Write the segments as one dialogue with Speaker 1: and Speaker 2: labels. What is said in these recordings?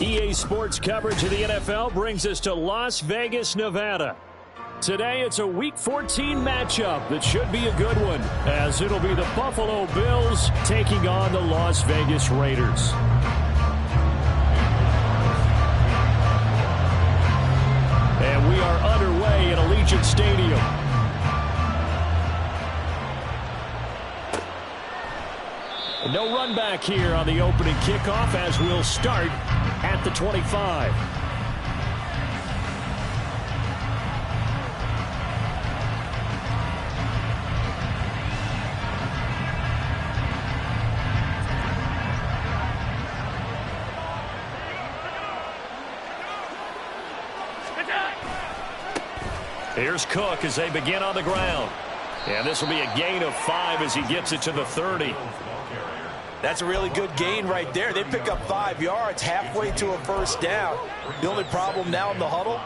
Speaker 1: EA Sports coverage of the NFL brings us to Las Vegas, Nevada. Today, it's a Week 14 matchup that should be a good one, as it'll be the Buffalo Bills taking on the Las Vegas Raiders. And we are underway at Allegiant Stadium. No run back here on the opening kickoff as we'll start at the 25. Here's Cook as they begin on the ground. And this will be a gain of 5 as he gets it to the 30.
Speaker 2: That's a really good gain right there. They pick up 5 yards halfway to a first down. The only problem now in the huddle,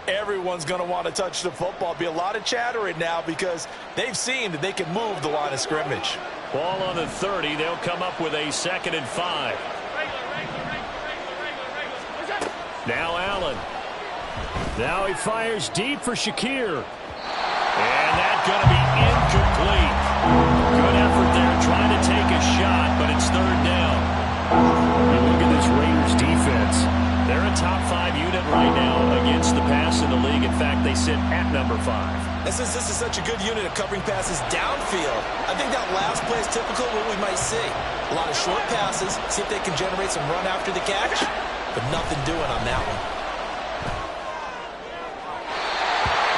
Speaker 2: everyone's going to want to touch the football. Be a lot of chattering now because they've seen that they can move the line of scrimmage.
Speaker 1: Ball on the 30. They'll come up with a 2nd and 5. Now Allen. Now he fires deep for Shakir. And that's going to be incomplete. Good effort there trying to take a shot, but it's 3rd down. You look at this Raiders defense. They're a top 5 unit right now against the pass in the league. In fact, they sit at number 5.
Speaker 2: And since this is such a good unit of covering passes downfield, I think that last play is typical of what we might see. A lot of short passes, see if they can generate some run after the catch, but nothing doing on that one.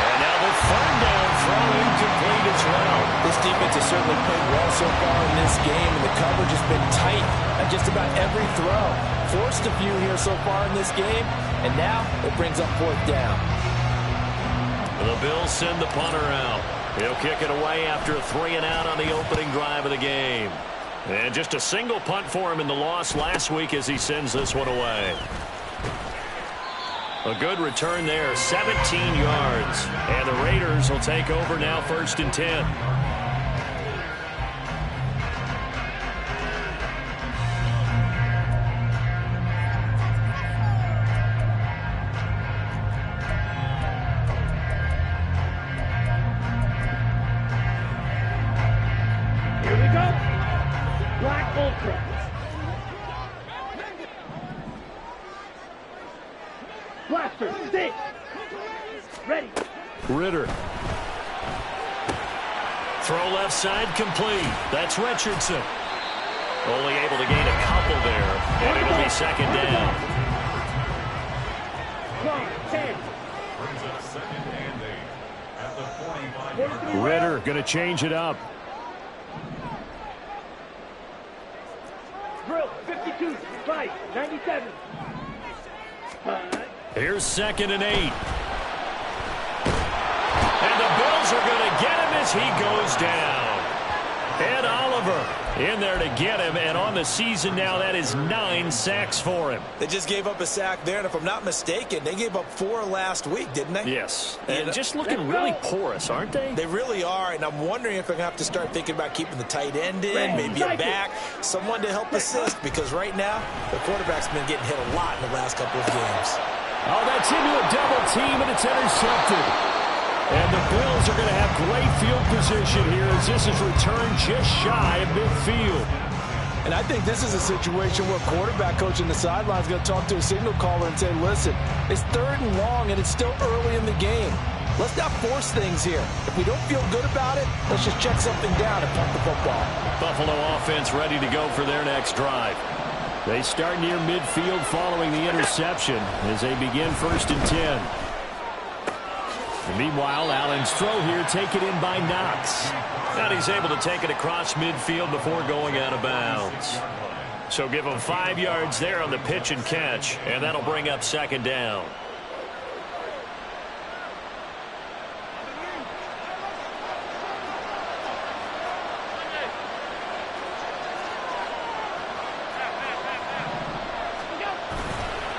Speaker 1: And now the 3rd down throw incomplete as well.
Speaker 2: This defense has certainly played well so far in this game, and the coverage has been tight at just about every throw. Forced a few here so far in this game, and now it brings up 4th down.
Speaker 1: The Bills send the punter out. He'll kick it away after a 3-and-out on the opening drive of the game. And just a single punt for him in the loss last week as he sends this one away. A good return there, 17 yards. And the Raiders will take over now 1st and 10.
Speaker 3: Here we go. Black Ultra. Blaster, stick. Ready.
Speaker 1: Ritter. Throw left side complete. That's Richardson. Only able to gain a couple there. And it'll be 2nd down.
Speaker 3: 10.
Speaker 1: Ritter going to change it up.
Speaker 3: Drill, 52, right, 97.
Speaker 1: Here's 2nd and 8. And the Bills are going to get him as he goes down. Ed Oliver in there to get him, and on the season now, that is 9 sacks for him.
Speaker 2: They just gave up a sack there, and if I'm not mistaken, they gave up 4 last week, didn't they?
Speaker 1: Yes, and just looking really porous, aren't they?
Speaker 2: They really are, and I'm wondering if they're going to have to start thinking about keeping the tight end in, maybe a back, someone to help assist, because right now, the quarterback's been getting hit a lot in the last couple of games.
Speaker 1: Oh, that's into a double team, and it's intercepted. And the Bills are going to have great field position here as this is returned just shy of midfield.
Speaker 2: And I think this is a situation where quarterback coach in the sideline is going to talk to a signal caller and say, listen, it's 3rd and long, and it's still early in the game. Let's not force things here. If we don't feel good about it, let's just check something down and punt the football.
Speaker 1: Buffalo offense ready to go for their next drive. They start near midfield following the interception as they begin 1st and 10. And meanwhile, Allen's throw here taken in by Knox. And he's able to take it across midfield before going out of bounds. So give him 5 yards there on the pitch and catch, and that'll bring up 2nd down.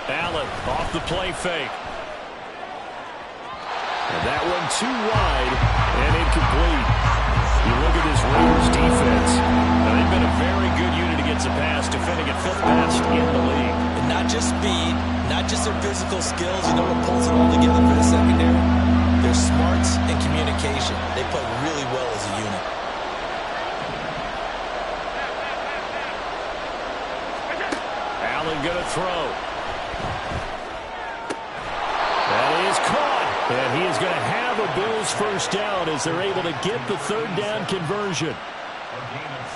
Speaker 1: Allen off the play fake. And that one too wide and incomplete. You look at this Raiders defense. Now, they've been a very good unit against the pass, defending at 5th best in the league.
Speaker 2: And not just speed, just their physical skills. You know what pulls it all together for the secondary? Their smarts and communication. They play really well as a unit.
Speaker 1: Allen going to throw. That is caught. And he is going to have a Bills first down as they're able to get the third down conversion.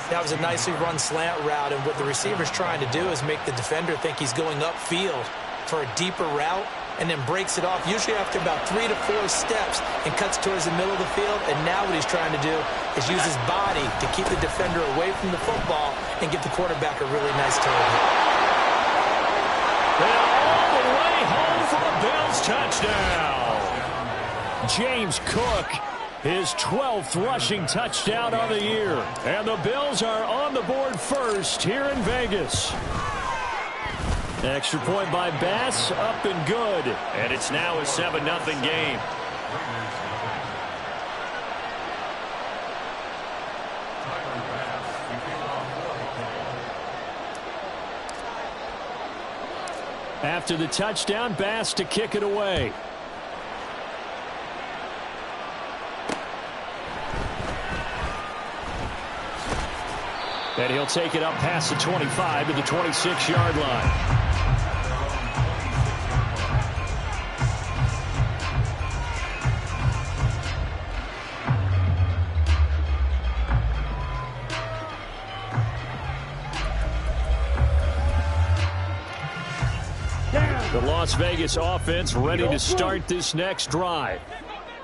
Speaker 2: That was a nicely run slant route, and what the receiver's trying to do is make the defender think he's going upfield for a deeper route and then breaks it off, usually after about 3 to 4 steps, and cuts towards the middle of the field. And now what he's trying to do is use his body to keep the defender away from the football and give the quarterback a really nice target.
Speaker 1: And all the way home for a Bills touchdown. James Cook, his 12th rushing touchdown on the year. And the Bills are on the board first here in Vegas. Extra point by Bass, up and good. And it's now a 7-0 game. After the touchdown, Bass to kick it away. And he'll take it up past the 25 to the 26-yard line. The Las Vegas offense ready to start this next drive.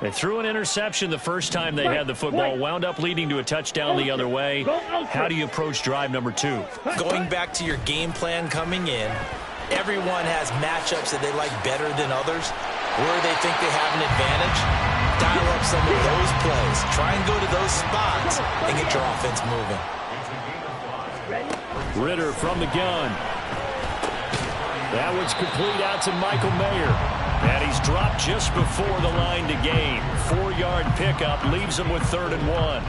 Speaker 1: They threw an interception the first time they had the football, wound up leading to a touchdown the other way. How do you approach drive number 2?
Speaker 2: Going back to your game plan coming in, everyone has matchups that they like better than others, where they think they have an advantage. Dial up some of those plays. Try and go to those spots and get your offense moving.
Speaker 1: Ritter from the gun. That one's complete out to Michael Mayer. And he's dropped just before the line to gain. 4-yard pickup leaves him with 3rd and 1.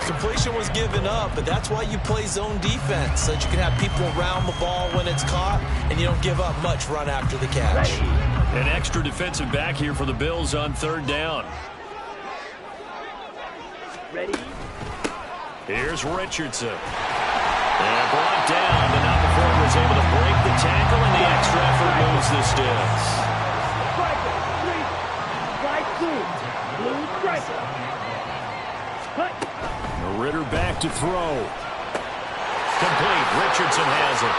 Speaker 2: Completion was given up, but that's why you play zone defense, so that you can have people around the ball when it's caught, and you don't give up much run after the catch.
Speaker 1: An extra defensive back here for the Bills on 3rd down.
Speaker 3: Ready?
Speaker 1: Here's Richardson. And brought down, but not before he was able to break the tackle, and the extra effort moves the Sticks.
Speaker 3: Striker, 3. Slide 2. Blue striker. Cut.
Speaker 1: Ritter back to throw. Complete. Richardson has it.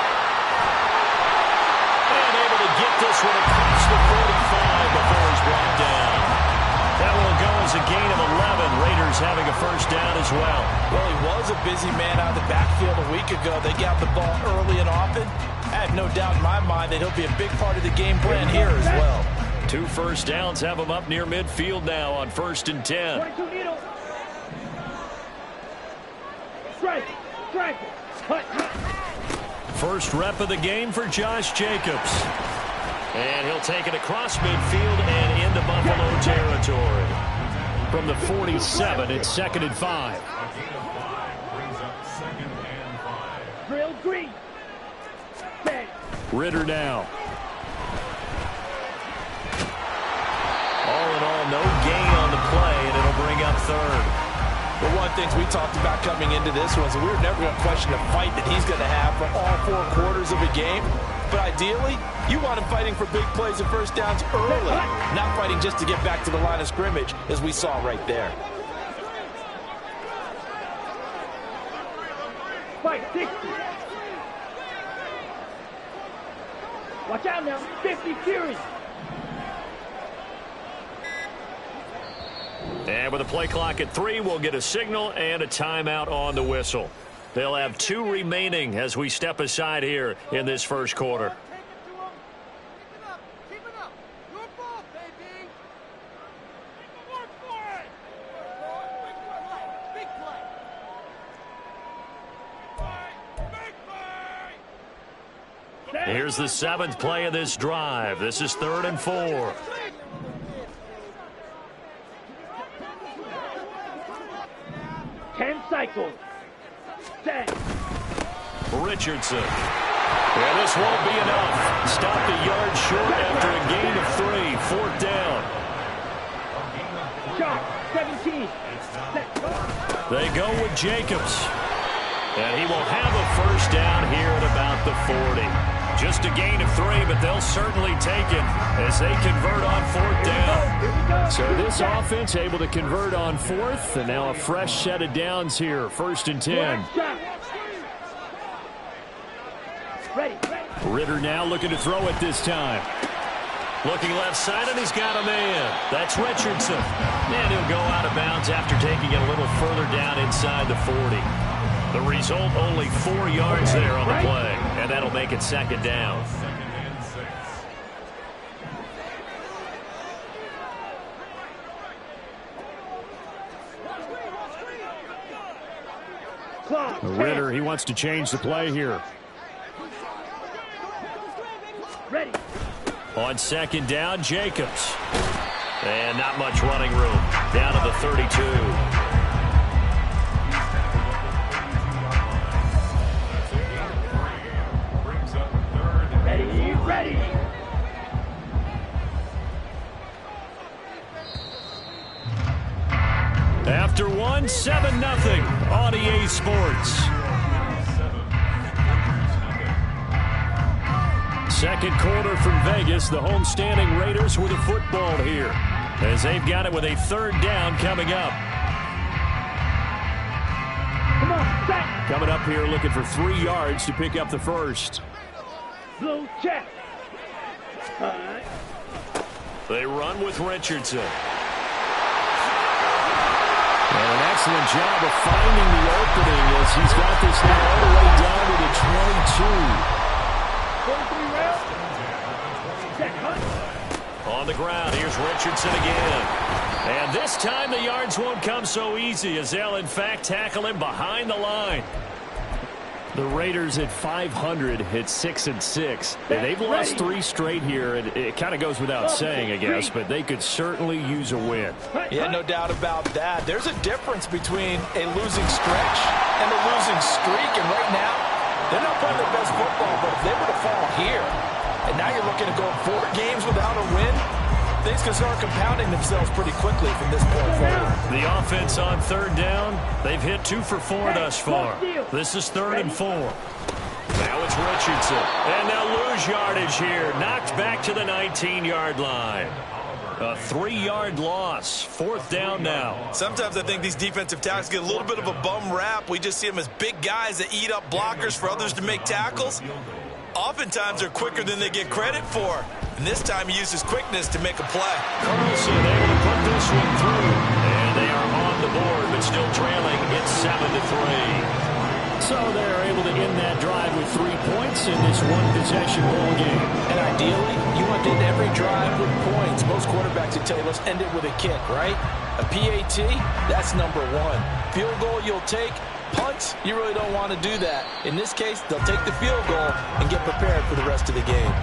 Speaker 1: And able to get this one across the 45 before he's brought down. That will go as a gain of 11. Raiders having a first down as well.
Speaker 2: Well, he was a busy man out of the backfield a week ago. They got the ball early and often. I have no doubt in my mind that he'll be a big part of the game plan here as well.
Speaker 1: 2 first downs have him up near midfield now on 1st and 10.
Speaker 3: 22 needle. Strike. Strike. Cut.
Speaker 1: First rep of the game for Josh Jacobs. And he'll take it across midfield and into Buffalo territory. From the 47, it's 2nd and 5.
Speaker 3: Drill green. Set.
Speaker 1: Ritter now. All in all, no gain on the play, and it'll bring up 3rd.
Speaker 2: Well, one of the things we talked about coming into this was we were never going to question the fight that he's going to have for all 4 quarters of a game. But ideally, you want him fighting for big plays and first downs early, not fighting just to get back to the line of scrimmage, as we saw right there.
Speaker 3: Fight 60. Watch out now. 50 Fury.
Speaker 1: And with a play clock at 3, we'll get a signal and a timeout on the whistle. They'll have 2 remaining as we step aside here in this first quarter. Here's the 7th play of this drive. This is 3rd and 4.
Speaker 3: Cycles. Set.
Speaker 1: Richardson. Yeah, this won't be enough. Stopped a yard short after a gain of 3. 4th down.
Speaker 3: Shot, 17.
Speaker 1: They go with Jacobs. And he will have a first down here at about the 40. Just a gain of 3, but they'll certainly take it as they convert on 4th down. So this offense able to convert on 4th, and now a fresh set of downs here. 1st and 10.
Speaker 3: Ready.
Speaker 1: Ritter now looking to throw it this time. Looking left side, and he's got a man. That's Richardson. And he'll go out of bounds after taking it a little further down inside the 40. The result, only 4 yards there on the play, and that'll make it 2nd down. Ritter, he wants to change the play here.
Speaker 3: Ready.
Speaker 1: On 2nd down, Jacobs. And not much running room. Down to the 32.
Speaker 3: Ready.
Speaker 1: After 1, 7-0 on EA Sports. Second quarter from Vegas. The homestanding Raiders with a football here as they've got it with a 3rd down coming up.
Speaker 3: Come on, back.
Speaker 1: Coming up here looking for 3 yards to pick up the first.
Speaker 3: Blue check. All right.
Speaker 1: They run with Richardson. And an excellent job of finding the opening as he's got this now all the way down to the 22.
Speaker 3: 43 rounds. Check, hunt.
Speaker 1: On the ground, here's Richardson again. And this time the yards won't come so easy as they'll in fact tackle him behind the line. The Raiders at 500 hit 6-6. They've lost 3 straight here, and it kind of goes without saying, I guess, but they could certainly use a win.
Speaker 2: Yeah, no doubt about that. There's a difference between a losing stretch and a losing streak, and right now, they're not playing their best football, but if they were to fall here, and now you're looking to go 4 games without a win, things can start compounding themselves pretty quickly from this point forward.
Speaker 1: The offense on 3rd down, they've hit 2 for 4 thus far. This is 3rd and 4. Now it's Richardson. And they'll lose yardage here. Knocked back to the 19-yard line. A 3-yard loss. 4th down now.
Speaker 2: Sometimes I think these defensive tackles get a little bit of a bum rap. We just see them as big guys that eat up blockers for others to make tackles. Oftentimes they're quicker than they get credit for. And this time he used his quickness to make a play.
Speaker 1: Carlson able to put this one through. And they are on the board, but still trailing. It's 7-3. So they're able to end that drive with 3 points in this one-possession ball game.
Speaker 2: And ideally, you want to end every drive with points. Most quarterbacks would tell you, let's end it with a kick, right? A PAT, that's number 1. Field goal you'll take. Punts, you really don't want to do that. In this case, they'll take the field goal and get prepared for the rest of the game.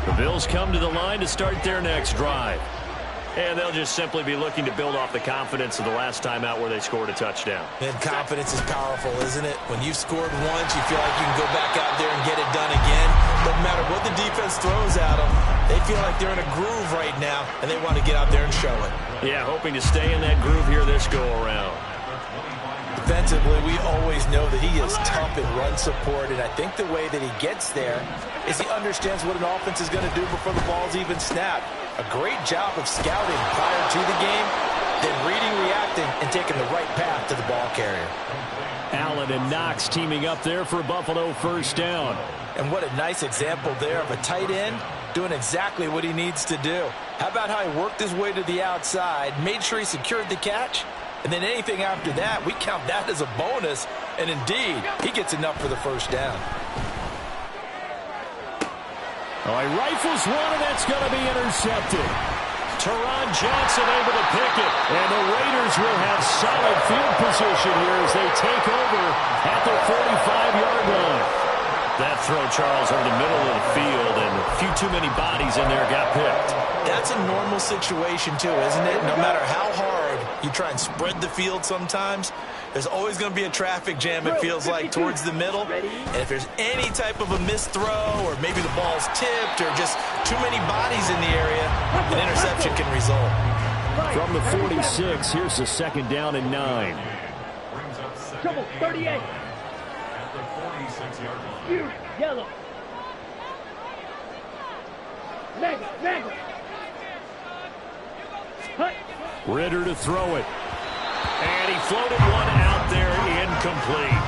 Speaker 1: The Bills come to the line to start their next drive. And they'll just simply be looking to build off the confidence of the last time out where they scored a touchdown.
Speaker 2: And confidence is powerful, isn't it? When you've scored once, you feel like you can go back out there and get it done again. No matter what the defense throws at them, they feel like they're in a groove right now, and they want to get out there and show it.
Speaker 1: Yeah, hoping to stay in that groove here this go-around.
Speaker 2: Defensively, we always know that he is tough in run support, and I think the way that he gets there is he understands what an offense is going to do before the ball's even snapped. A great job of scouting prior to the game, then reading, reacting, and taking the right path to the ball carrier.
Speaker 1: Allen and Knox teaming up there for Buffalo 1st down.
Speaker 2: And what a nice example there of a tight end doing exactly what he needs to do. How about how he worked his way to the outside, made sure he secured the catch, and then anything after that, we count that as a bonus. And indeed, he gets enough for the 1st down.
Speaker 1: Oh, he rifles one, and that's going to be intercepted. Teron Johnson able to pick it, and the Raiders will have solid field position here as they take over at the 45-yard line. That throw, Charles, over the middle of the field, and a few too many bodies in there got picked.
Speaker 2: That's a normal situation, too, isn't it? No matter how hard you try and spread the field sometimes, there's always going to be a traffic jam, it feels like, towards the middle. And if there's any type of a missed throw, or maybe the ball's tipped, or just too many bodies in the area, an interception can result.
Speaker 1: From the 46, here's the 2nd down and 9.
Speaker 3: Trouble, 38. You, yellow. Mega. Hut.
Speaker 1: Ridder to throw it. And he floated one out there, incomplete.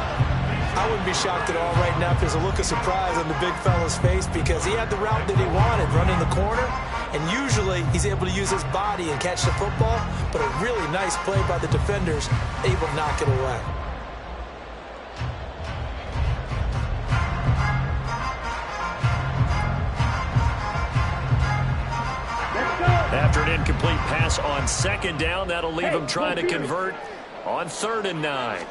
Speaker 2: I wouldn't be shocked at all right now if there's a look of surprise on the big fella's face, because he had the route that he wanted, running the corner, and usually he's able to use his body and catch the football, but a really nice play by the defenders, able to knock it away.
Speaker 1: After an incomplete pass on 2nd down, that'll leave him trying to convert on 3rd and 9.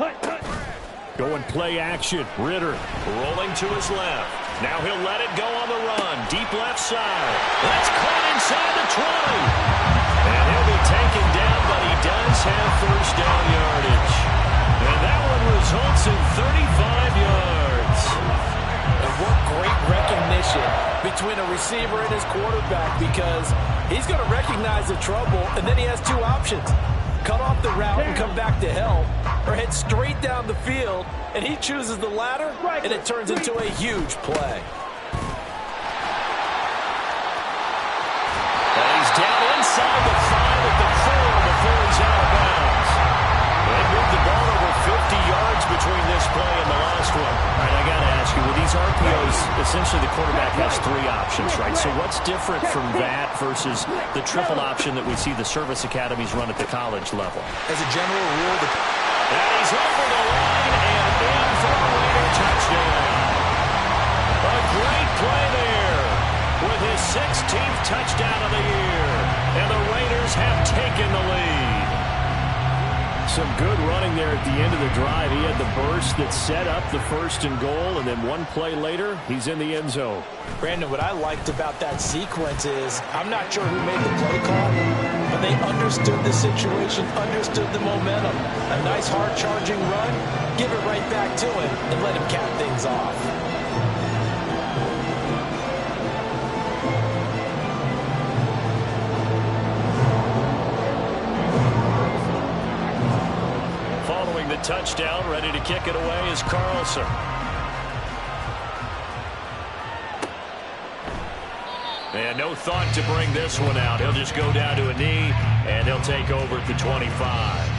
Speaker 1: Going play action. Ridder rolling to his left. Now he'll let it go on the run. Deep left side. That's caught inside the 20. And he'll be taken down, but he does have 1st down yardage. And that one results in 35 yards.
Speaker 2: And what great recognition between a receiver and his quarterback, because he's going to recognize the trouble, and then he has 2 options. Cut off the route and come back to help, or head straight down the field, and he chooses the latter, and it turns into a huge play.
Speaker 1: And he's down inside the 5 at the 4 before he's out of bounds. They moved the ball over 50 yards between this play and the last one. All right, I got to ask you, with these RPOs, essentially the quarterback has 3 options, right? So what's different from that versus the triple option that we see the service academies run at the college level?
Speaker 2: As a general rule,
Speaker 1: and he's over the line and in for a Raider touchdown. A great play there with his 16th touchdown of the year. And the Raiders have taken the lead. Some good running there at the end of the drive. He had the burst that set up the 1st and goal, and then one play later, he's in the end zone.
Speaker 2: Brandon, what I liked about that sequence is, I'm not sure who made the play call, but they understood the situation, understood the momentum. A nice hard-charging run, give it right back to him, and let him cap things off.
Speaker 1: Following the touchdown, ready to kick it away is Carlson. And no thought to bring this one out. He'll just go down to a knee, and he'll take over at the 25.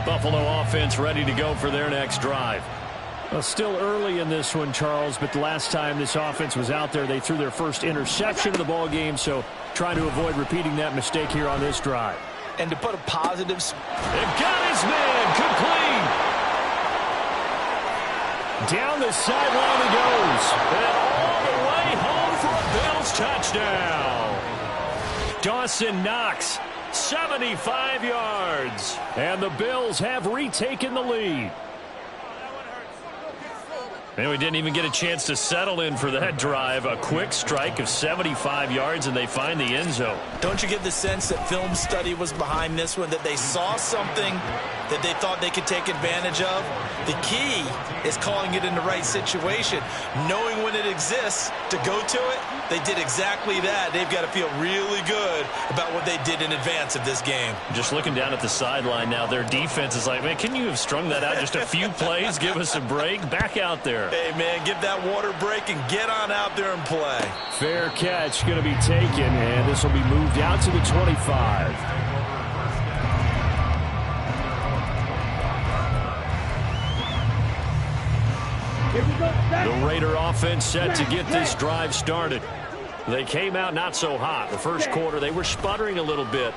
Speaker 1: Buffalo offense ready to go for their next drive. Well, still early in this one, Charles, but the last time this offense was out there, they threw their first interception of the ball game, so trying to avoid repeating that mistake here on this drive.
Speaker 2: And to put a positive...
Speaker 1: They've got his man, complete. Down the sideline he goes, and all the way home for a Bills touchdown. Dawson Knox, 75 yards, and the Bills have retaken the lead. And we didn't even get a chance to settle in for that drive. A quick strike of 75 yards, and they find the end zone.
Speaker 2: Don't you get the sense that film study was behind this one, that they saw something that they thought they could take advantage of? The key is calling it in the right situation, knowing when it exists to go to it. They did exactly that. They've got to feel really good about what they did in advance of this game.
Speaker 1: Just looking down at the sideline now, their defense is like, man, can you have strung that out just a few plays? Give us a break. Back out there.
Speaker 2: Hey, man, give that water break and get on out there and play.
Speaker 1: Fair catch going to be taken, and this will be moved out to the 25. The Raider offense set to get this drive started. They came out not so hot. The first quarter, they were sputtering a little bit.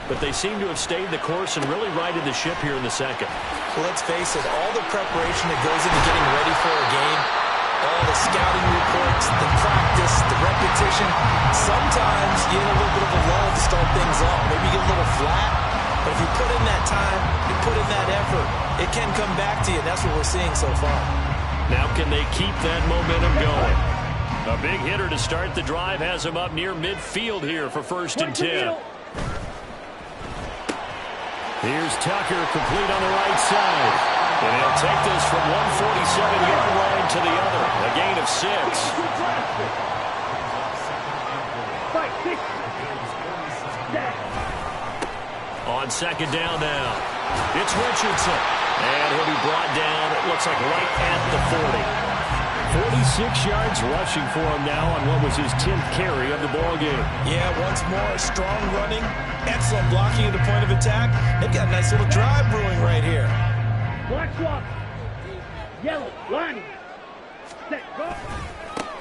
Speaker 1: but they seem to have stayed the course and really righted the ship here in the second.
Speaker 2: Well, let's face it, all the preparation that goes into getting ready for a game, all the scouting reports, the practice, the repetition, sometimes you need a little bit of a lull to start things up. Maybe you get a little flat, but if you put in that time, you put in that effort, it can come back to you, and that's what we're seeing so far.
Speaker 1: Now can they keep that momentum going? A big hitter to start the drive has him up near midfield here for 1st and 10. Here's Tucker, complete on the right side. And he'll take this from 147-yard line to the other. A gain of 6.
Speaker 3: 5, 6.
Speaker 1: On 2nd down now. It's Richardson. And he'll be brought down, it looks like right at the 40. 46 yards rushing for him now on what was his 10th carry of the ballgame.
Speaker 2: Yeah, once more, strong running, excellent blocking at the point of attack. They've got a nice little drive brewing right here.
Speaker 3: Black swap. Yellow, line. Set, go.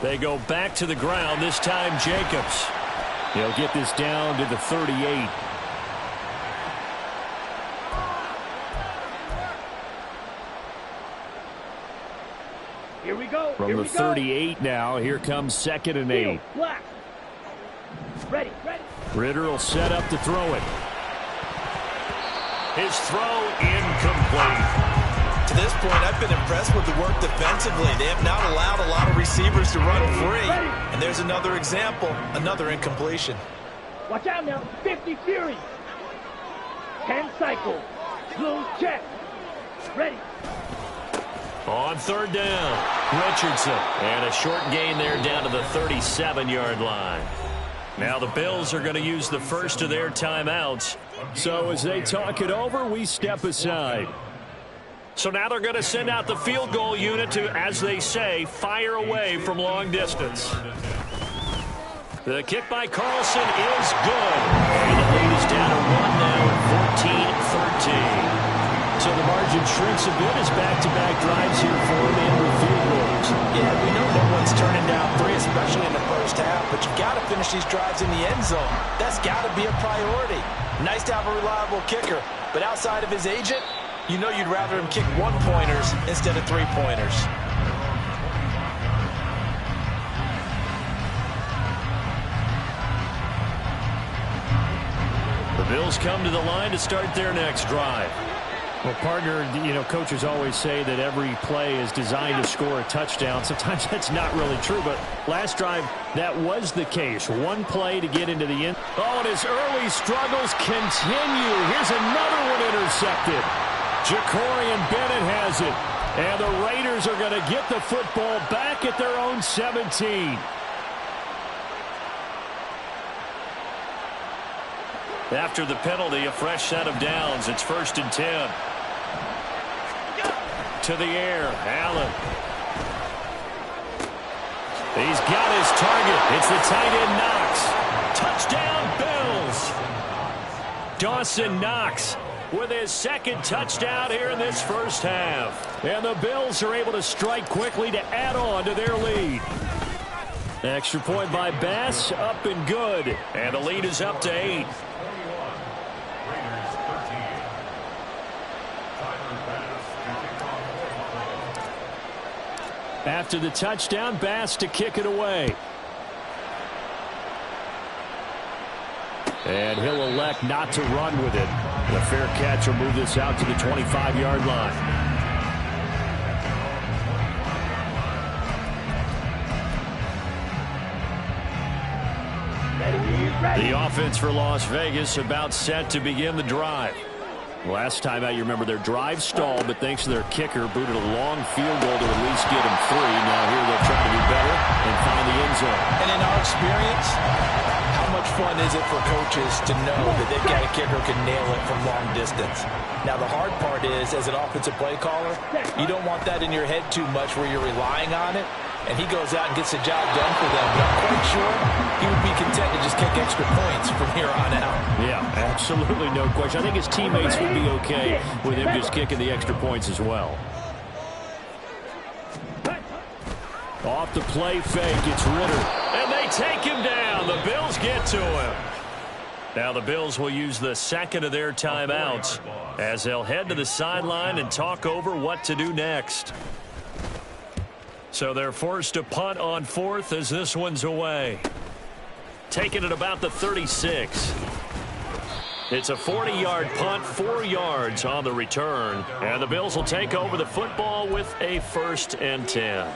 Speaker 1: They go back to the ground, this time Jacobs. He'll get this down to the 38.
Speaker 3: Here we go.
Speaker 1: From the 38 now, here comes 2nd and 8.
Speaker 3: Black. Ready.
Speaker 1: Ritter will set up to throw it. His throw incomplete.
Speaker 2: To this point, I've been impressed with the work defensively. They have not allowed a lot of receivers to run free. And there's another example, another incompletion.
Speaker 3: Watch out now. 50 Fury. 10 cycle. Blue check. Ready.
Speaker 1: On 3rd down, Richardson. And a short gain there down to the 37-yard line. Now the Bills are going to use the first of their timeouts. So as they talk it over, we step aside. So now they're going to send out the field goal unit to, as they say, fire away from long distance. The kick by Carlson is good. And the lead is down to 1 now at 14-13. So the margin shrinks a bit as back-to-back drives here for him and with field goals.
Speaker 2: Yeah, we know no one's turning down 3, especially in the first half, but you've got to finish these drives in the end zone. That's got to be a priority. Nice to have a reliable kicker, but outside of his agent, you know you'd rather him kick 1-pointers instead of 3-pointers.
Speaker 1: The Bills come to the line to start their next drive. Well, partner, coaches always say that every play is designed to score a touchdown. Sometimes that's not really true, but last drive, that was the case. One play to get into the end. Oh, and his early struggles continue. Here's another one intercepted. Jacorian Bennett has it. And the Raiders are going to get the football back at their own 17. After the penalty, a fresh set of downs. It's 1st and 10. To the air, Allen. He's got his target. It's the tight end Knox. Touchdown, Bills. Dawson Knox with his 2nd touchdown here in this first half. And the Bills are able to strike quickly to add on to their lead. Extra point by Bass, up and good. And the lead is up to 8. After the touchdown, Bass to kick it away. And he'll elect not to run with it. The fair catch will move this out to the 25-yard line. The offense for Las Vegas about set to begin the drive. Last time out, you remember their drive stalled, but thanks to their kicker, booted a long field goal to at least get him 3. Now here they'll try to do better and find the end zone.
Speaker 2: And in our experience, how much fun is it for coaches to know that they've got a kicker who can nail it from long distance? Now the hard part is, as an offensive play caller, you don't want that in your head too much where you're relying on it. And he goes out and gets the job done for them. But I'm quite sure he would be content to just kick extra points from here on out.
Speaker 1: Yeah, absolutely no question. I think his teammates would be okay with him just kicking the extra points as well. Off the play fake, it's Ritter. And they take him down. The Bills get to him. Now the Bills will use the second of their timeouts as they'll head to the sideline and talk over what to do next. So they're forced to punt on fourth as this one's away. Taking it about the 36. It's a 40-yard punt, 4 yards on the return. And the Bills will take over the football with a 1st and 10.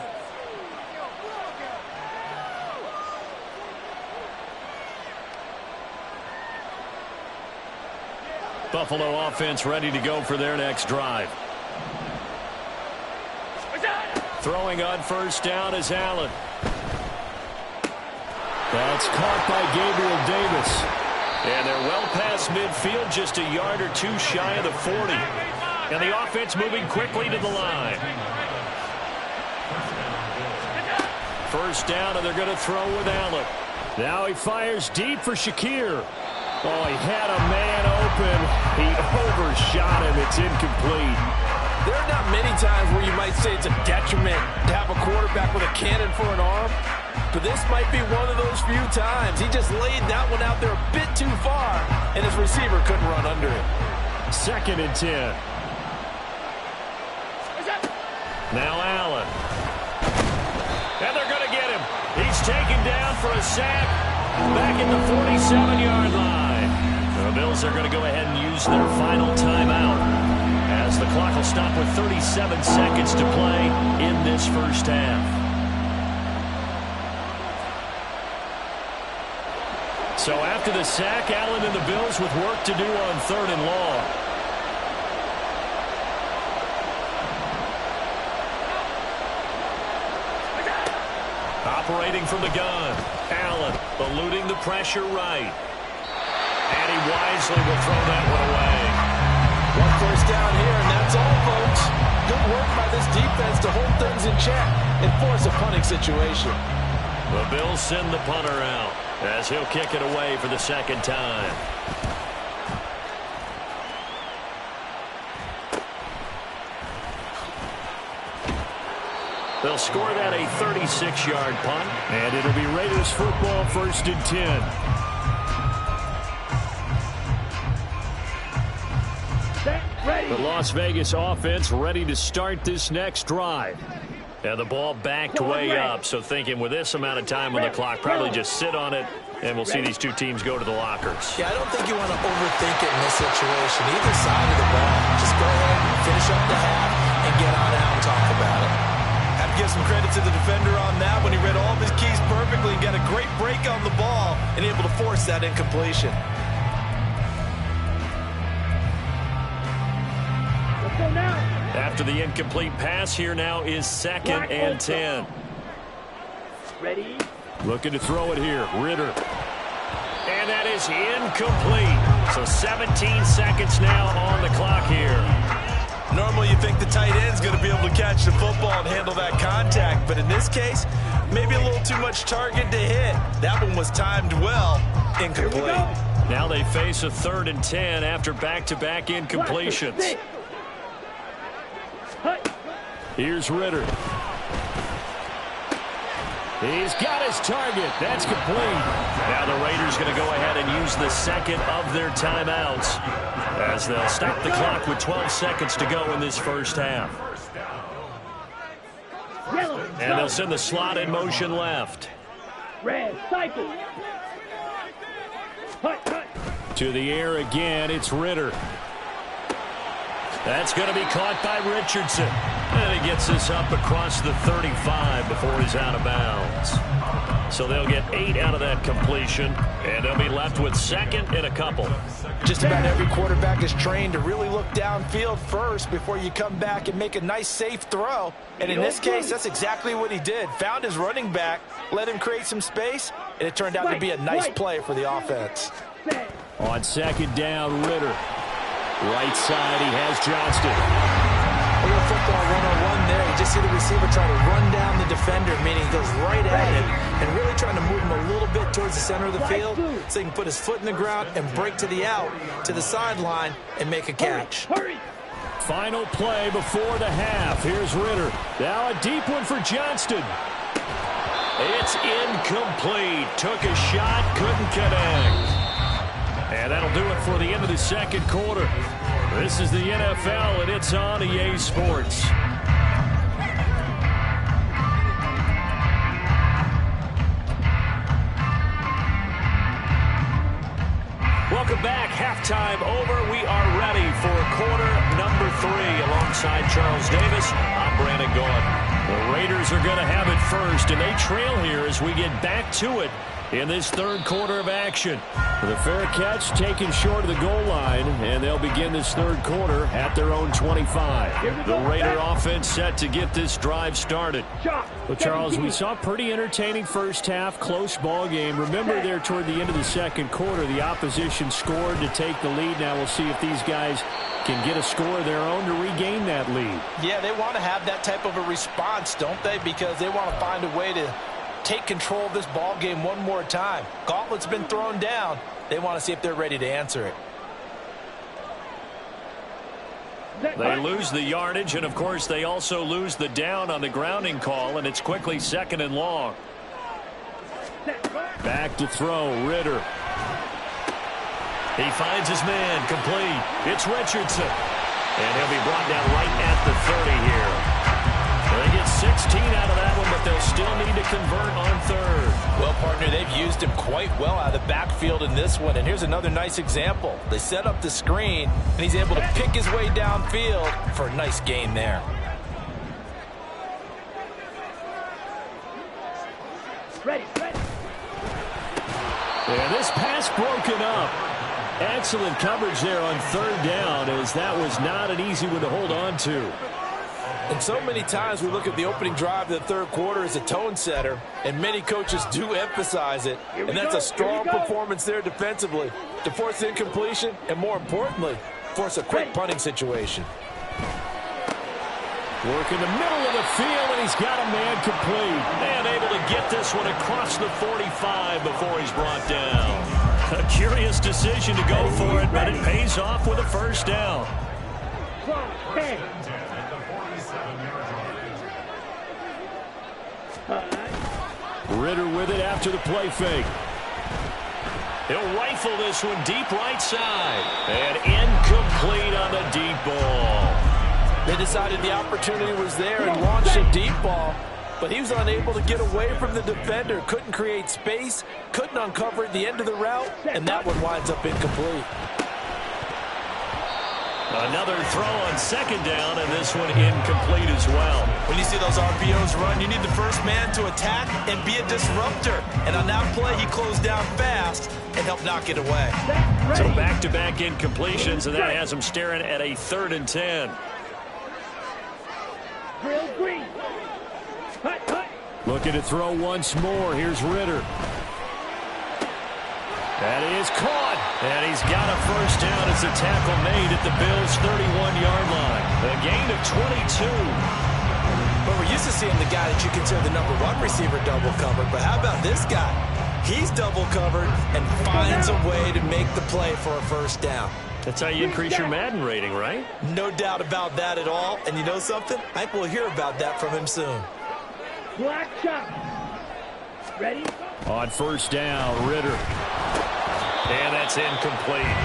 Speaker 1: Buffalo offense ready to go for their next drive. Throwing on 1st down is Allen. That's caught by Gabriel Davis. And they're well past midfield, just a yard or 2 shy of the 40. And the offense moving quickly to the line. 1st down, and they're going to throw with Allen. Now he fires deep for Shakir. Oh, he had a man open. He overshot him. It's incomplete.
Speaker 2: There are not many times where you might say it's a detriment to have a quarterback with a cannon for an arm, but this might be one of those few times. He just laid that one out there a bit too far, and his receiver couldn't run under it.
Speaker 1: 2nd and 10. Now Allen. And they're going to get him. He's taken down for a sack back at the 47-yard line. The Bills are going to go ahead and use their final timeout as the clock will stop with 37 seconds to play in this 1st half. So after the sack, Allen and the Bills with work to do on 3rd and long. Operating from the gun. Allen eluding the pressure right. And he wisely will throw that one away.
Speaker 2: 1 first down here, and that's all, folks. Good work by this defense to hold things in check and force a punting situation.
Speaker 1: The Bills send the punter out as he'll kick it away for the 2nd time. They'll score that a 36-yard punt, and it'll be Raiders football 1st and 10. The Las Vegas offense ready to start this next drive. And the ball backed way up, so thinking with this amount of time on the clock, probably just sit on it, and we'll see these two teams go to the lockers.
Speaker 2: Yeah, I don't think you want to overthink it in this situation. Either side of the ball, just go ahead and finish up the half and get on out and talk about it. Have to give some credit to the defender on that when he read all of his keys perfectly and got a great break on the ball and able to force that incompletion.
Speaker 1: After the incomplete pass, here now is 2nd and 10.
Speaker 3: Ready?
Speaker 1: Looking to throw it here. Ritter. And that is incomplete. So 17 seconds now on the clock here.
Speaker 2: Normally you think the tight end's going to be able to catch the football and handle that contact, but in this case, maybe a little too much target to hit. That one was timed well. Incomplete.
Speaker 1: Now they face a 3rd and 10 after back-to-back incompletions. Here's Ritter. He's got his target. That's complete. Now the Raiders going to go ahead and use the 2nd of their timeouts as they'll stop the clock with 12 seconds to go in this 1st half. And they'll send the slot in motion left.
Speaker 3: Red, cycle.
Speaker 1: To the air again, it's Ritter. That's going to be caught by Richardson. And he gets this up across the 35 before he's out of bounds. So they'll get 8 out of that completion, and they'll be left with 2nd and a couple.
Speaker 2: Just about every quarterback is trained to really look downfield first before you come back and make a nice, safe throw. And in this case, that's exactly what he did. Found his running back, let him create some space, and it turned out to be a nice play for the offense.
Speaker 1: On 2nd down, Ritter. Right side, he has Johnston.
Speaker 2: A little football 101 there. You just see the receiver try to run down the defender, meaning he goes right at him and really trying to move him a little bit towards the center of the field so he can put his foot in the ground and break to the out, to the sideline, and make a catch.
Speaker 1: Final play before the half. Here's Ritter. Now a deep one for Johnston. It's incomplete. Took a shot, couldn't connect. And that'll do it for the end of the second quarter. This is the NFL, and it's on EA Sports. Welcome back. Halftime over. We are ready for quarter number 3. Alongside Charles Davis, I'm Brandon Gaudin. The Raiders are going to have it first, and they trail here as we get back to it in this third quarter of action. With a fair catch taken short of the goal line, and they'll begin this third quarter at their own 25. The Raider offense set to get this drive started. Well, Charles, we saw a pretty entertaining first half, close ball game. Remember there toward the end of the second quarter, the opposition scored to take the lead. Now we'll see if these guys can get a score of their own to regain that lead.
Speaker 2: Yeah, they want to have that type of a response, don't they? Because they want to find a way to take control of this ball game one more time. Gauntlet's been thrown down. They want to see if they're ready to answer it.
Speaker 1: They lose the yardage, and of course they also lose the down on the grounding call, and it's quickly 2nd and long. Back to throw, Ridder. He finds his man, complete. It's Richardson. And he'll be brought down right at the 30 here. They get 16 out of that one, but they'll still need to convert on third.
Speaker 2: Well, partner, they've used him quite well out of the backfield in this one. And here's another nice example. They set up the screen, and he's able to pick his way downfield for a nice gain there.
Speaker 3: Ready.
Speaker 1: And this pass broken up. Excellent coverage there on third down, as that was not an easy one to hold on to.
Speaker 2: And so many times we look at the opening drive of the third quarter as a tone setter, and many coaches do emphasize it. And that's a strong performance there defensively to force incompletion and, more importantly, force a quick punting situation.
Speaker 1: Work in the middle of the field, and he's got a man complete. And able to get this one across the 45 before he's brought down. A curious decision to go for it, but it pays off with a first down. Ridder with it after the play fake. He'll rifle this one deep right side. And incomplete on the deep ball.
Speaker 2: They decided the opportunity was there and launched a deep ball, but he was unable to get away from the defender. Couldn't create space, couldn't uncover at the end of the route, and that one winds up incomplete.
Speaker 1: Another throw on second down, and this one incomplete as well.
Speaker 2: When you see those RPOs run, you need the first man to attack and be a disruptor. And on that play, he closed down fast and helped knock it away.
Speaker 1: So back-to-back incompletions, and that has him staring at a 3rd and 10.
Speaker 3: Green.
Speaker 1: Looking to throw once more. Here's Ridder. That is caught, and he's got a first down as a tackle made at the Bills' 31-yard line. A gain of 22.
Speaker 2: But we're used to seeing the guy that you consider the #1 receiver double covered. But how about this guy? He's double covered and finds a way to make the play for a first down.
Speaker 1: That's how you increase your Madden rating, right?
Speaker 2: No doubt about that at all. And you know something? I think we'll hear about that from him soon.
Speaker 3: Black shot. Ready?
Speaker 1: On first down, Ridder. And that's incomplete.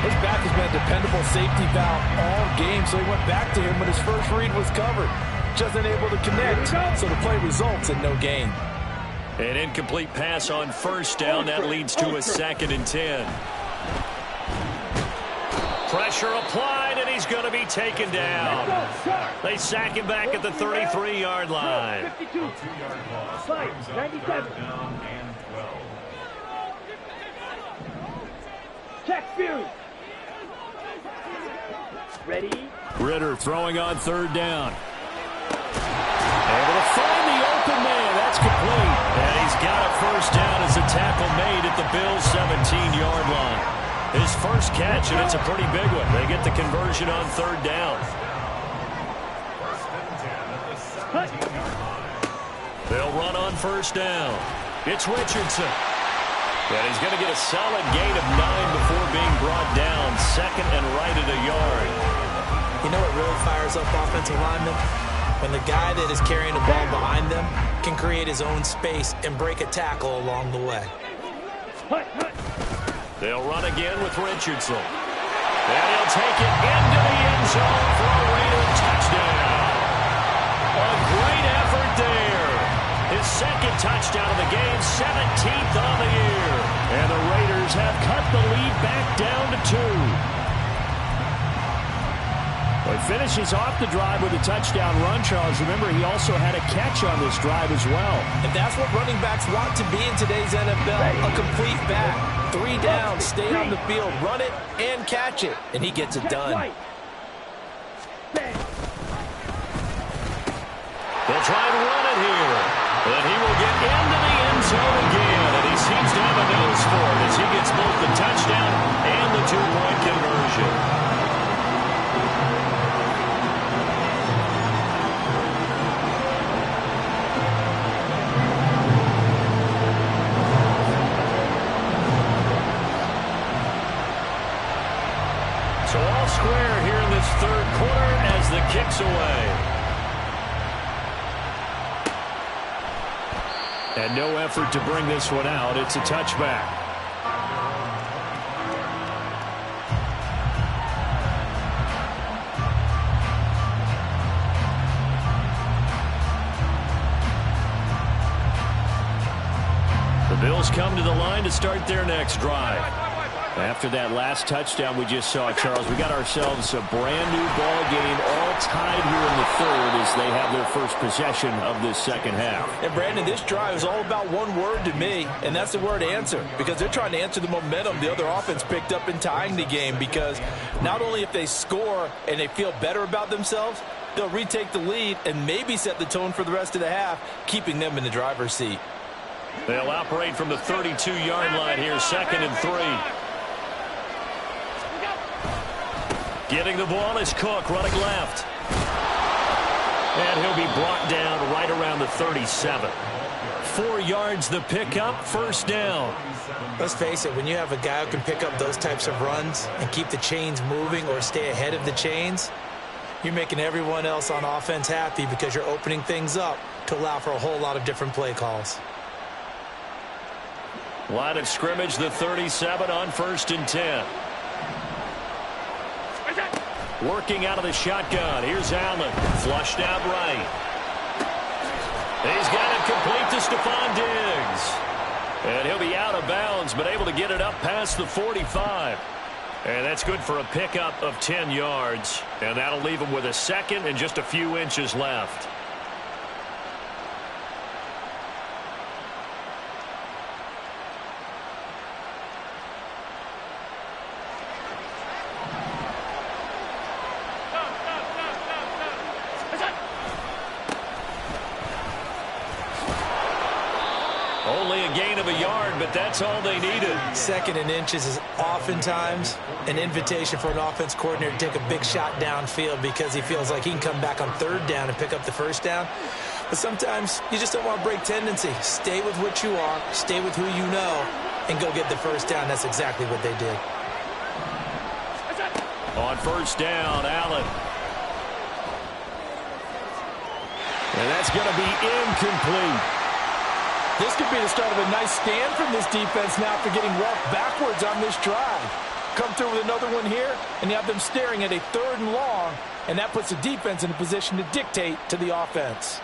Speaker 2: His back has been a dependable safety valve all game, so he went back to him when his first read was covered. Just unable to connect, so the play results in no gain.
Speaker 1: An incomplete pass on first down. That leads to a 2nd and 10. Pressure applied, and he's going to be taken down. They sack him back at the 33-yard line.
Speaker 3: 52. 97. Check Fury. Ready?
Speaker 1: Ridder throwing on third down. Able to find the open man. That's complete. And he's got a first down as a tackle made at the Bills' 17-yard line. His first catch, and it's a pretty big one. They get the conversion on third down. They'll run on first down. It's Richardson. And he's going to get a solid gain of 9 before being brought down. 2nd and right at a yard.
Speaker 2: You know what really fires up offensive linemen? When the guy that is carrying the ball behind them can create his own space and break a tackle along the way.
Speaker 1: They'll run again with Richardson. And he'll take it into the end zone for a Raider touchdown. A great effort there. His second touchdown of the game, 17th on the year. And the Raiders have cut the lead back down to 2. Well, he finishes off the drive with a touchdown run, Charles. Remember, he also had a catch on this drive as well.
Speaker 2: And that's what running backs want to be in today's NFL, a complete back. 3 down, stay on the field, run it, and catch it. And he gets it done.
Speaker 1: They'll try and run it here. And he will get into the end zone again. And he seems to have a nose for it as he gets both the touchdown and the 2-point conversion. So all square here in this third quarter as the kick's away. And no effort to bring this one out. It's a touchback. The Bills come to the line to start their next drive. After that last touchdown we just saw, Charles, we got ourselves a brand-new ball game, all tied here in the third as they have their first possession of this second half.
Speaker 2: And, Brandon, this drive is all about one word to me, and that's the word answer, because they're trying to answer the momentum the other offense picked up in tying the game, because not only if they score and they feel better about themselves, they'll retake the lead and maybe set the tone for the rest of the half, keeping them in the driver's seat.
Speaker 1: They'll operate from the 32-yard line here, 2nd and 3. Getting the ball is Cook, running left. And he'll be brought down right around the 37. 4 yards the pickup, first down.
Speaker 4: Let's face it, when you have a guy who can pick up those types of runs and keep the chains moving or stay ahead of the chains, you're making everyone else on offense happy because you're opening things up to allow for a whole lot of different play calls.
Speaker 1: Line of scrimmage, the 37 on 1st and 10. Working out of the shotgun. Here's Allen. Flushed out right. He's got it complete to Stephon Diggs. And he'll be out of bounds, but able to get it up past the 45. And that's good for a pickup of 10 yards. And that'll leave him with a second and just a few inches left. Only a gain of a yard, but that's all they needed.
Speaker 4: 2nd and inches is oftentimes an invitation for an offense coordinator to take a big shot downfield because he feels like he can come back on 3rd down and pick up the 1st down. But sometimes you just don't want to break tendency. Stay with what you are, stay with who you know, and go get the 1st down. That's exactly what they did.
Speaker 1: On 1st down, Allen. And that's going to be incomplete.
Speaker 2: This could be the start of a nice stand from this defense now after getting walked backwards on this drive. Come through with another one here, and you have them staring at a 3rd and long, and that puts the defense in a position to dictate to the offense.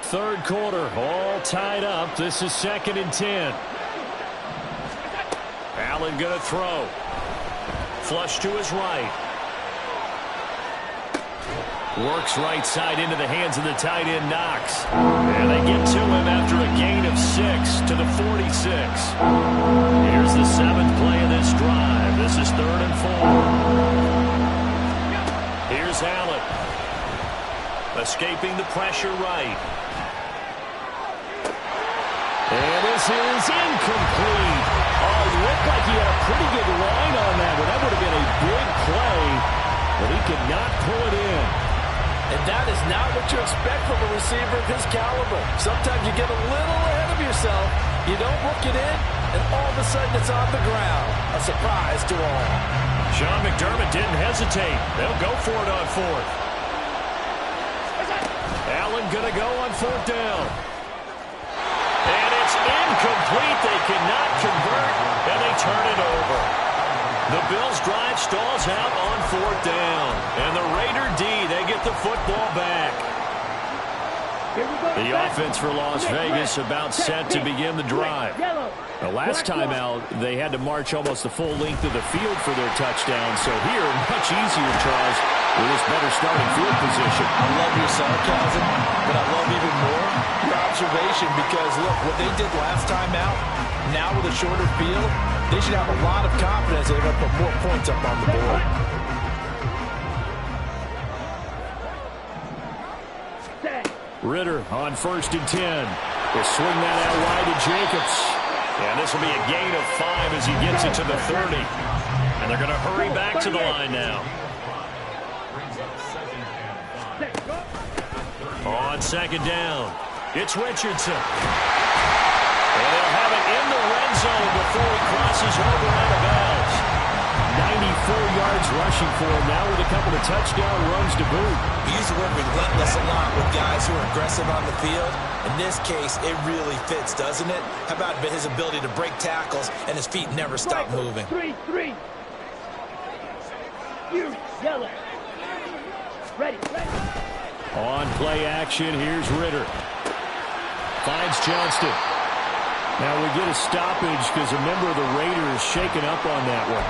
Speaker 1: Third quarter, all tied up. This is 2nd and 10. Allen going to throw. Flush to his right. Works right side into the hands of the tight end, Knox. And they get to him after a gain of 6 to the 46. Here's the 7th play of this drive. This is 3rd and 4. Here's Allen. Escaping the pressure right. And this is incomplete. Oh, it looked like he had a pretty good line on that one. That would have been a big play, but he could not pull it in.
Speaker 2: And that is not what you expect from a receiver of his caliber. Sometimes you get a little ahead of yourself, you don't look it in, and all of a sudden it's on the ground. A surprise to all.
Speaker 1: Sean McDermott didn't hesitate. They'll go for it on 4th. Allen going to go on 4th down. And it's It's incomplete. They cannot convert, and they turn it over. The Bills' drive stalls out on 4th down. And the Raider D, they get the football back. The offense for Las Vegas about set to begin the drive. The last time out, they had to march almost the full length of the field for their touchdown. So here, much easier, Charles, with this better starting field position.
Speaker 2: I love your sarcasm, but I love even more your observation because, look, what they did last time out, now with a shorter field, they should have a lot of confidence they're going to put more points up on the board.
Speaker 1: Ridder on 1st and 10. Will swing that out wide to Jacobs. And this will be a gain of 5 as he gets it to the 30. And they're going to hurry back to the line now. On 2nd down, it's Richardson. And they'll have it in the red zone before he crosses over out of bounds. 94 yards rushing for him now with a couple of touchdown runs to boot.
Speaker 4: We use the word relentless a lot with guys who are aggressive on the field. In this case, it really fits, doesn't it? How about his ability to break tackles and his feet never stop moving?
Speaker 3: 3-3. You yellow. Ready.
Speaker 1: On play action, here's Ridder. Finds Johnston. Now we get a stoppage because a member of the Raiders shaken up on that one.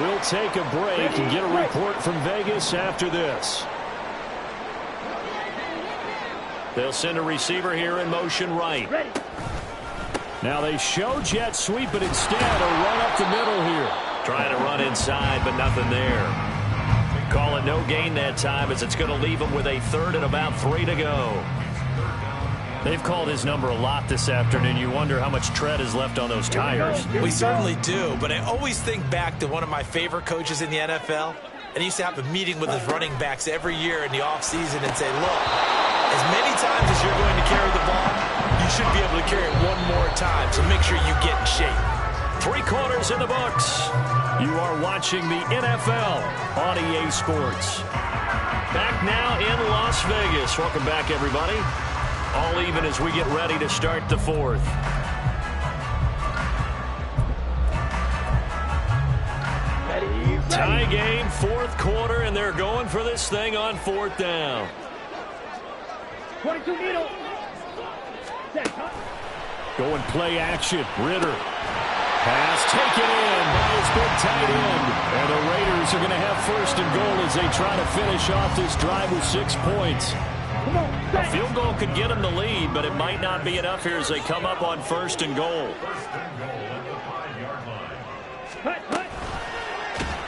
Speaker 1: We'll take a break and get a report from Vegas after this. They'll send a receiver here in motion right. Now they show jet sweep, but instead a run up the middle here. Trying to run inside, but nothing there. Call it no gain that time as it's going to leave him with a 3rd and about 3 to go. They've called his number a lot this afternoon. You wonder how much tread is left on those tires.
Speaker 4: We certainly do, but I always think back to one of my favorite coaches in the NFL. And he used to have a meeting with his running backs every year in the offseason and say, look, as many times as you're going to carry the ball, you should be able to carry it one more time, so make sure you get in shape.
Speaker 1: 3 quarters in the books. You are watching the NFL on EA Sports. Back now in Las Vegas. Welcome back, everybody. All even as we get ready to start the 4th. Tie game, 4th quarter, and they're going for this thing on 4th down.
Speaker 3: 22 needle.
Speaker 1: Going play action. Ridder. Pass taken in by his big tight end. And the Raiders are going to have 1st and goal as they try to finish off this drive with 6 points. A field goal could get them the lead, but it might not be enough here as they come up on 1st and goal.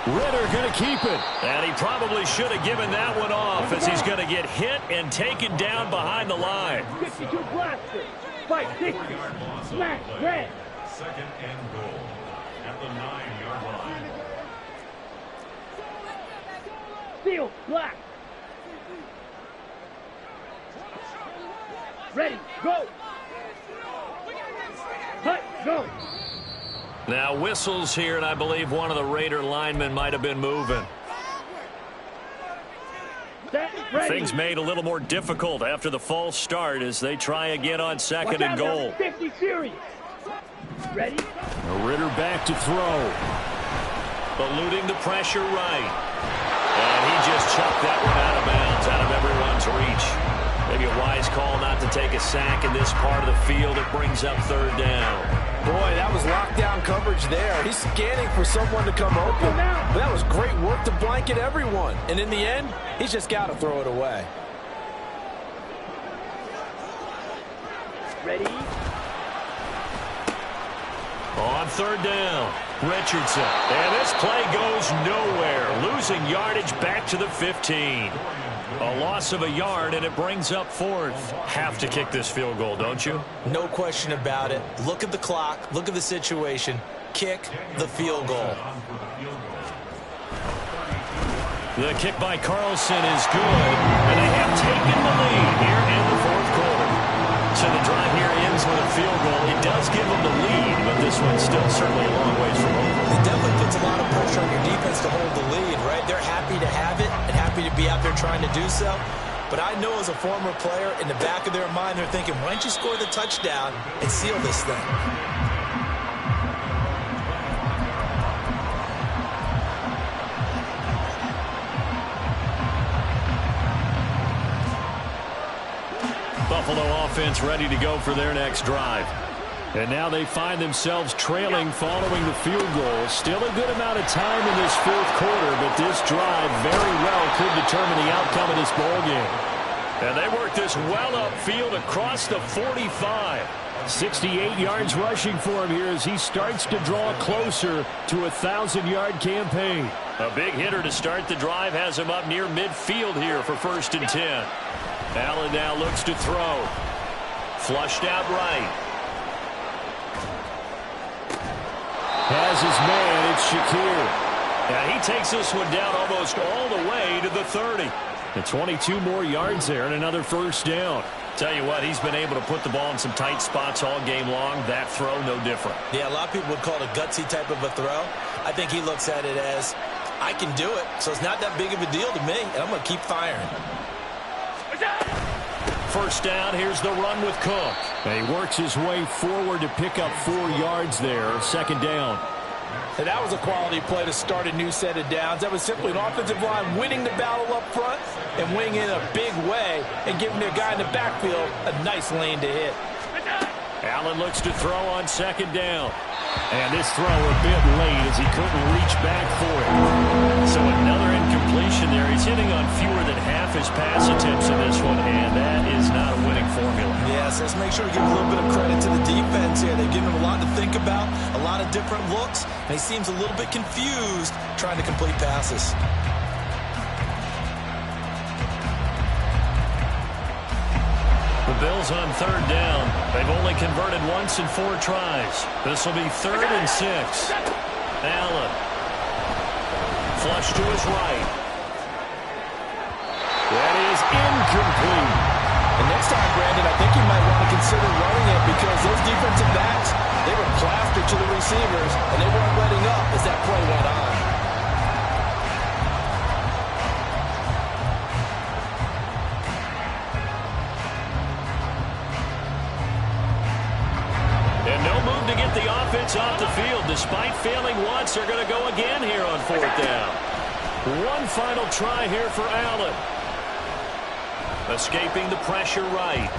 Speaker 1: Ridder going to keep it. And he probably should have given that one off as he's going to get hit and taken down behind the line.
Speaker 3: 52 blaster. Fight 60. Smash red.
Speaker 5: 2nd and goal at the 9-yard line.
Speaker 3: Field black. Ready, go. Hut, go.
Speaker 1: Now whistles here, and I believe one of the Raider linemen might have been moving. Things made a little more difficult after the false start as they try again on 2nd and goal.
Speaker 3: 50 series. Ready?
Speaker 1: Ridder back to throw. Eluding the pressure right. And he just chucked that one out of bounds, out of everyone's reach. Maybe a wise call not to take a sack in this part of the field. It brings up 3rd down.
Speaker 2: Boy, that was lockdown coverage there. He's scanning for someone to come open. But that was great work to blanket everyone. And in the end, he's just got to throw it away.
Speaker 3: Ready?
Speaker 1: On 3rd down, Richardson. And this play goes nowhere. Losing yardage back to the 15. A loss of a yard, and it brings up 4th. Have to kick this field goal, don't you?
Speaker 4: No question about it. Look at the clock. Look at the situation. Kick the field goal.
Speaker 1: The kick by Carlson is good, and they have taken the lead here in the 4th quarter. So the drive here ends with a field goal. It does give them the lead, but this one's still certainly a long ways from over.
Speaker 4: It definitely puts a lot of pressure on your defense to hold the lead, right? They're happy to have it and happy to be out there trying to do so. But I know as a former player, in the back of their mind, they're thinking, why don't you score the touchdown and seal this thing?
Speaker 1: Buffalo offense ready to go for their next drive. And now they find themselves trailing following the field goal. Still a good amount of time in this fourth quarter, but this drive very well could determine the outcome of this ball game. And they work this well upfield across the 45. 68 yards rushing for him here as he starts to draw closer to a 1,000-yard campaign. A big hitter to start the drive has him up near midfield here for 1st and 10. Allen now looks to throw. Flushed out right. Has his man, it's Shakir. Now he takes this one down almost all the way to the 30. And 22 more yards there and another first down. Tell you what, he's been able to put the ball in some tight spots all game long. That throw, no different.
Speaker 4: Yeah, a lot of people would call it a gutsy type of a throw. I think he looks at it as, I can do it, so it's not that big of a deal to me, and I'm going to keep firing.
Speaker 1: First down, here's the run with Cook. And he works his way forward to pick up 4 yards there. 2nd down.
Speaker 2: And that was a quality play to start a new set of downs. That was simply an offensive line winning the battle up front and winning in a big way and giving their guy in the backfield a nice lane to hit.
Speaker 1: Allen looks to throw on 2nd down. And this throw a bit late as he couldn't reach back for it. So another incompletion there. He's hitting on fewer than half his pass attempts in this one, and that is not a winning formula.
Speaker 4: Yeah, so let's make sure to give a little bit of credit to the defense here. They've given him a lot to think about, a lot of different looks, and he seems a little bit confused trying to complete passes.
Speaker 1: The Bills on 3rd down. They've only converted once in 4 tries. This will be 3rd and 6. Allen. Flush to his right. That is incomplete.
Speaker 2: And next time, Brandon, I think you might want to consider running it because those defensive backs, they were plastered to the receivers, and they weren't letting up as that play went on.
Speaker 1: To get the offense off the field. Despite failing once, they're going to go again here on 4th down. One final try here for Allen. Escaping the pressure right.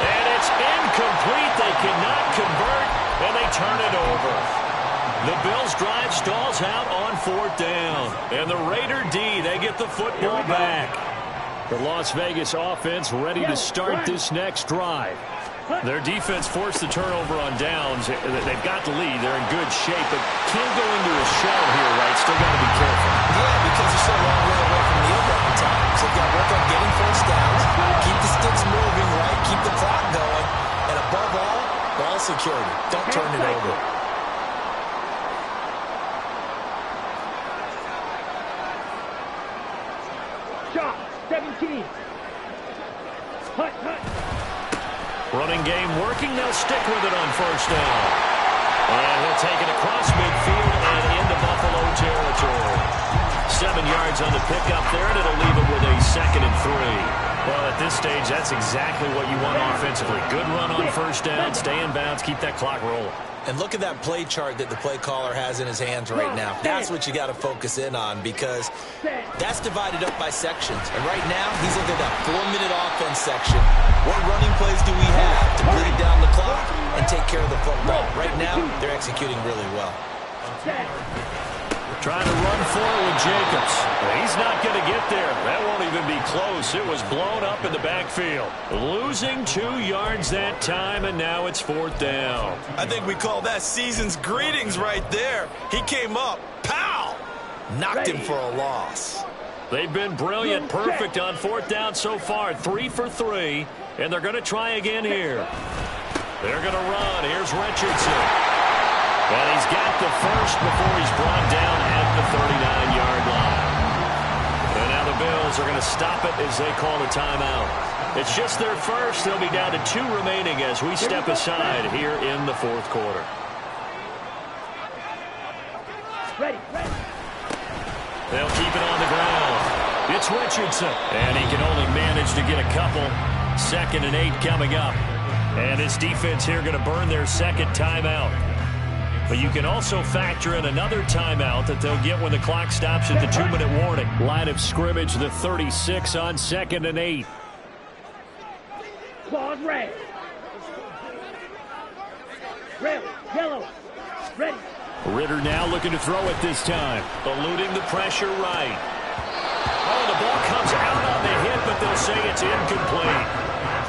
Speaker 1: And it's incomplete. They cannot convert, and they turn it over. The Bills' drive stalls out on 4th down. And the Raider D, they get the football back. The Las Vegas offense ready to start this next drive. Their defense forced the turnover on downs. They've got the lead. They're in good shape, but can't go into a shell here, right? Still got to be careful.
Speaker 4: Yeah, because they're still a long way away from the overtime time. So they've got to work on getting first downs, keep the sticks moving, right? Keep the clock going. And above all, ball security. Don't turn it over.
Speaker 3: Shot, 17. Hut, hut.
Speaker 1: Running game working. They'll stick with it on 1st down. And he'll take it across midfield and into Buffalo territory. 7 yards on the pickup there, and it'll leave him with a 2nd and 3. Well, at this stage, that's exactly what you want offensively. Good run on 1st down, stay in bounds, keep that clock rolling.
Speaker 4: And look at that play chart that the play caller has in his hands right now. That's what you got to focus in on because that's divided up by sections. And right now, he's looking at that 4-minute offense section. What running plays do we have to bleed down the clock and take care of the football? Right now, they're executing really well.
Speaker 1: Trying to run forward with Jacobs. He's not going to get there. That won't even be close. It was blown up in the backfield. Losing 2 yards that time, and now it's 4th down.
Speaker 2: I think we call that season's greetings right there. He came up, pow! Knocked him for a loss.
Speaker 1: They've been brilliant, perfect on 4th down so far. 3 for 3, and they're going to try again here. They're going to run. Here's Richardson. And he's got the first before he's brought down at the 39-yard line. And now the Bills are going to stop it as they call a timeout. It's just their first. They'll be down to 2 remaining as we step aside here in the 4th quarter.
Speaker 3: Ready.
Speaker 1: They'll keep it on the ground. It's Richardson. And he can only manage to get a couple. 2nd and 8 coming up. And this defense here going to burn their second timeout. But you can also factor in another timeout that they'll get when the clock stops at the 2-minute warning. Line of scrimmage, the 36 on 2nd and 8.
Speaker 3: Claws red. Red, yellow, ready.
Speaker 1: Ritter now looking to throw it this time. Eluding the pressure right. Oh, the ball comes out on the hit, but they'll say it's incomplete.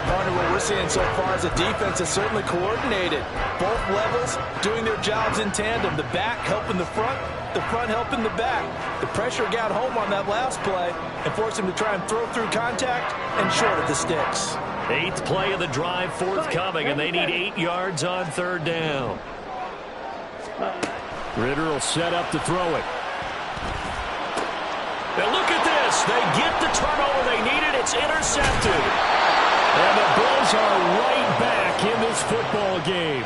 Speaker 2: Partner, what we're seeing so far is the defense is certainly coordinated. Both levels doing their jobs in tandem. The back helping the front helping the back. The pressure got home on that last play and forced him to try and throw through contact and short at the sticks.
Speaker 1: 8th play of the drive forthcoming, and they need 8 yards on 3rd down. Ritter will set up to throw it. Now look at this. They get the turnover they needed. It's intercepted. And the Bills are right back in this football game.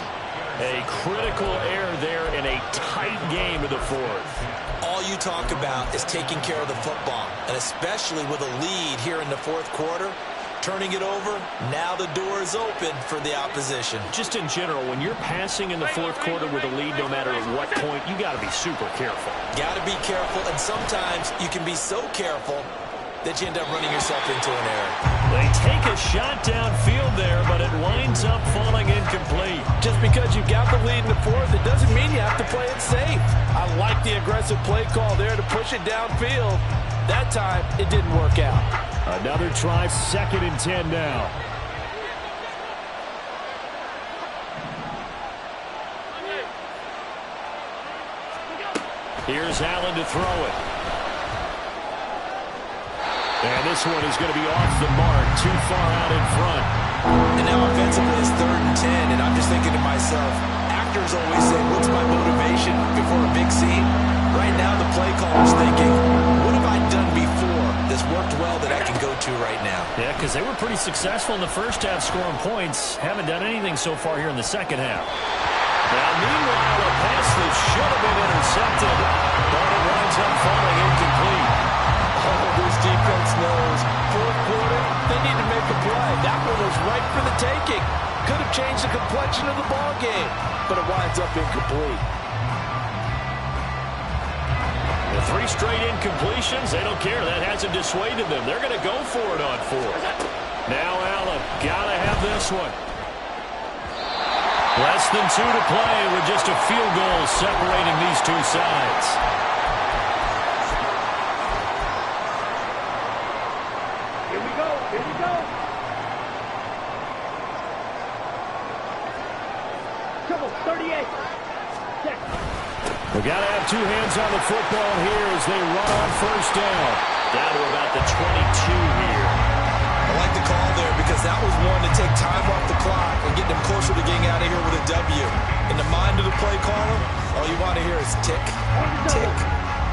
Speaker 1: A critical error there in a tight game in the 4th.
Speaker 4: All you talk about is taking care of the football, and especially with a lead here in the 4th quarter. Turning it over, now the door is open for the opposition.
Speaker 1: Just in general, when you're passing in the 4th quarter with a lead, no matter at what point, you got to be super careful.
Speaker 4: Got to be careful, and sometimes you can be so careful that you end up running yourself into an error.
Speaker 1: They take a shot downfield there, but it winds up falling incomplete.
Speaker 2: Just because you got the lead in the 4th, it doesn't mean you have to play it safe. I like the aggressive play call there to push it downfield. That time, it didn't work out.
Speaker 1: Another try, 2nd and 10 now. Here's Allen to throw it. And this one is going to be off the mark, too far out in front.
Speaker 4: And now offensively it's 3rd and 10, and I'm just thinking to myself, actors always say, what's my motivation before a big scene? Right now the play caller's thinking, what have I done before that's worked well that I can go to right now?
Speaker 1: Yeah, because they were pretty successful in the first half scoring points. Haven't done anything so far here in the second half. Now, meanwhile, a pass that should have been intercepted, but it winds up falling incomplete.
Speaker 2: Oh, this defense knows. 4th quarter, they need to make a play. That one was right for the taking. Could have changed the complexion of the ball game, but it winds up incomplete.
Speaker 1: The 3 straight incompletions, they don't care. That hasn't dissuaded them. They're going to go for it on 4th. Now Allen, got to have this one. Less than 2 to play with just a field goal separating these two sides.
Speaker 3: Here we go, here we go. Triple, 38. Check.
Speaker 1: We got to have 2 hands on the football here as they run on 1st down. Down to about the 22 here.
Speaker 4: I like the call there because that was one to take time off the clock and get them closer to getting out of here with a W. In the mind of the play caller, all you want to hear is tick, tick,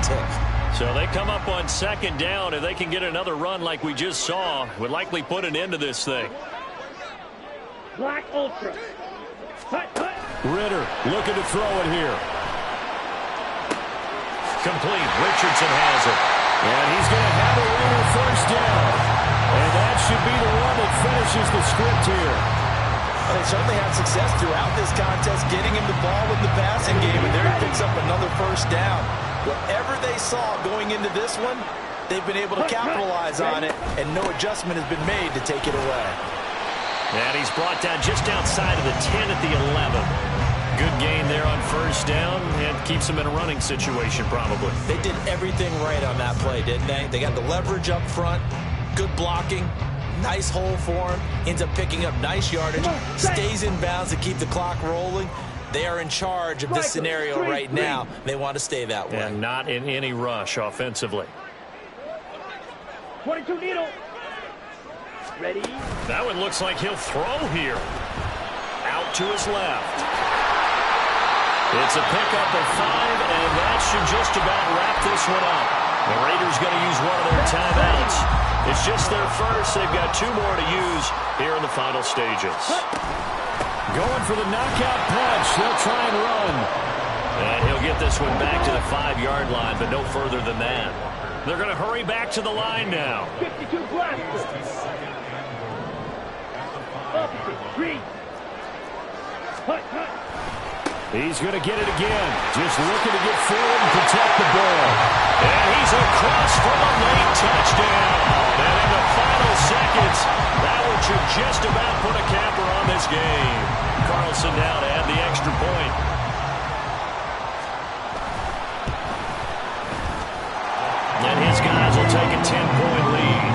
Speaker 4: tick.
Speaker 1: So they come up on 2nd down. If they can get another run like we just saw, would likely put an end to this thing.
Speaker 3: Black Ultra. Hut, hut.
Speaker 1: Ritter looking to throw it here. Complete. Richardson has it. And he's going to have a winner 1st down. And that should be the one that finishes the script here.
Speaker 2: Well, they certainly had success throughout this contest, getting him the ball in the passing game, and there he picks up another 1st down. Whatever they saw going into this one, they've been able to capitalize on it, and no adjustment has been made to take it away.
Speaker 1: And he's brought down just outside of the 10 at the 11. Good gain there on 1st down and keeps them in a running situation probably.
Speaker 4: They did everything right on that play, didn't they? They got the leverage up front, good blocking, nice hole for him, ends up picking up nice yardage, stays in bounds to keep the clock rolling. They are in charge of this scenario right now. They want to stay that way.
Speaker 1: And not in any rush offensively.
Speaker 3: 22 needle. Ready.
Speaker 1: That one looks like he'll throw here. Out to his left. It's a pickup of 5, and that should just about wrap this one up. The Raiders going to use one of their timeouts. It's just their first. They've got 2 more to use here in the final stages. Going for the knockout punch. They'll try and run. And he'll get this one back to the 5-yard line, but no further than that. They're going to hurry back to the line now.
Speaker 3: 52 blaster. Opposite, three. Hut, hut.
Speaker 1: He's going to get it again. Just looking to get forward and protect the ball. And he's across for a late touchdown. And in the final seconds, that one should just about put a capper on this game. Carlson now to add the extra point. And his guys will take a 10-point lead.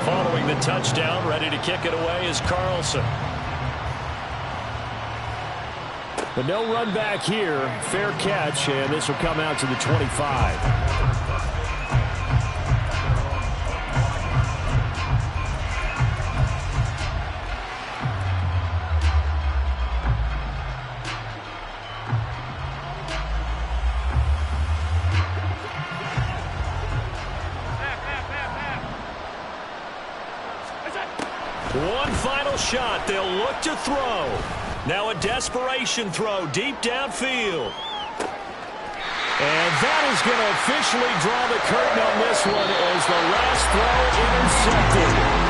Speaker 1: Following the touchdown, ready to kick it away is Carlson. But no run back here. Fair catch, and this will come out to the 25. One final shot. They'll look to throw. Now a desperation throw deep downfield. And that is going to officially draw the curtain on this one as the last throw intercepted.